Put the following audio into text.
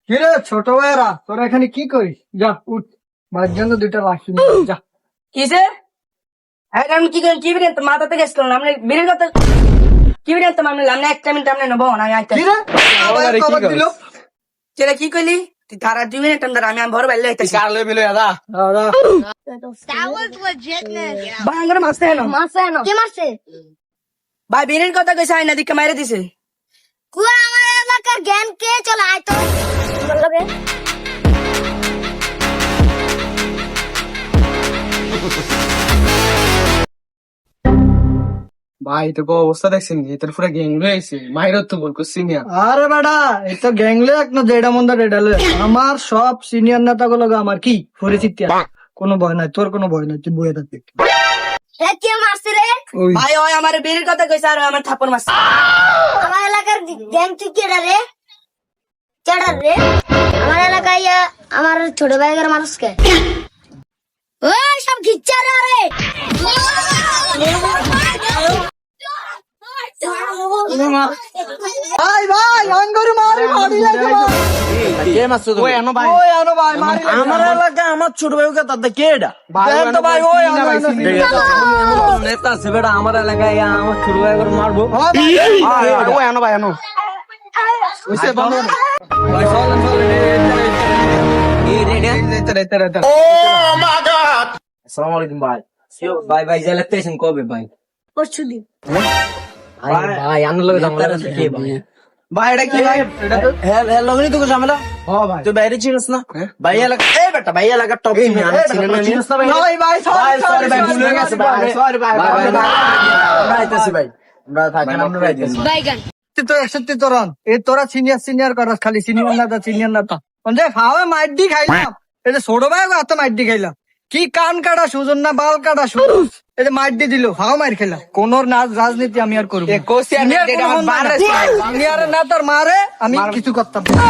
কিরে ছোট ভাইরা তোরা এখানে কি করিস? যা উঠ, মার জন্য দুইটা লাঠি নিয়ে আয়, যা। কিসে আমি কি করি? কি বিরিয়ানি মাথা থেকে এসলাম আমি বিরিয়ানি কথা কি বিরিয়ানি তো আমি লাম না একটা মিনিট আমি নেবো না আমি আইতে কিরে আবার কবার দিল? চেলা কি কইলি তুই তারা 2 মিনিট আমি ভর বাইলে আইতাছি কারলে বিলো দাদা দাদা That was legitness. ভাই আঙ্গরে মারছে না কে মারছে? ভাই বিরিয়ানি কথা কইছে আইনা দিকে মাইরে দিছে পুরো আমার এলাকার জ্ঞান কে চলায় তো? বলবে ভাই তো অবস্থা দেখছেন এটার পুরো গ্যাং রয়েছে মাইরত তো বল সিনিয়র আরে বেটা এই তো গ্যাংলে এক না যেটা মন ডেডালে আমার সব সিনিয়র নেতা গুলো আমার কি পরিচিত কোনো ভয় নাই, তোর কোনো ভয় নাই, তুই বইয়ে থাকবি। এ কে মারছে রে? ওই ভাই ওই আমার বিরির কথা কইছে আর আমার থাপ্পড় মারছে আমার এলাকার জ্ঞান তুই কেডা রে? কেডা রে? আমার এলাকায় আমার ছোট ভাইয়ের মানুষকে ওই সব ঘিচ্ছা রে ভাই ভাই আঙ্গুর মারি মারি লাগে ওই আনো ভাই ওই আনো ভাই মারি আমার এলাকা আমার ছোট ভাইকে তাদের কে এটা দেন তো ভাই ওই আনো নেতা আছে বেটা আমার এলাকায় আমার ছোট ভাই করে মারবো ওই আনো ভাই আনো ওইসে বন্ধ ভাই চলেন আসসালামু আলাইকুম ভাই ভাই ভাই জেলা স্টেশন কবে ভাই পরশু দিন ভাই ভাই আনন্দ লাগে আমার কে ভাই ভাই এটা কি ভাই এটা তো হ্যাঁ হ্যাঁ লগনি তো ঝামেলা হ্যাঁ ভাই তুই বাইরে চিনিস না ভাই এলাকা এ বেটা ভাই এলাকা টপ চিনি আমি চিনি না চিনিস না ভাই ভাই ভাই ভাই সরি ভাই ভুল হয়ে গেছে ভাই সরি ভাই আমরা আইতাছি ভাই আমরা থাকেন আমরা আইতাছি বাইগান তো একসাথে তোরা তোরা সিনিয়র করাস খালি সিনিয়র নেতা দেখ হাওয়া মাইডি খাইলাম এটা ছোট ভাই হাতে মাইডি খাইলাম কি কান কাটা সুজন না বাল কাটা সুজন এটা মাইডি দিল হাওয়া মাইর খেলাম কোন রাজনীতি আমি আর করবো সিনিয়র নেতার মারে আমি কিছু করতাম না।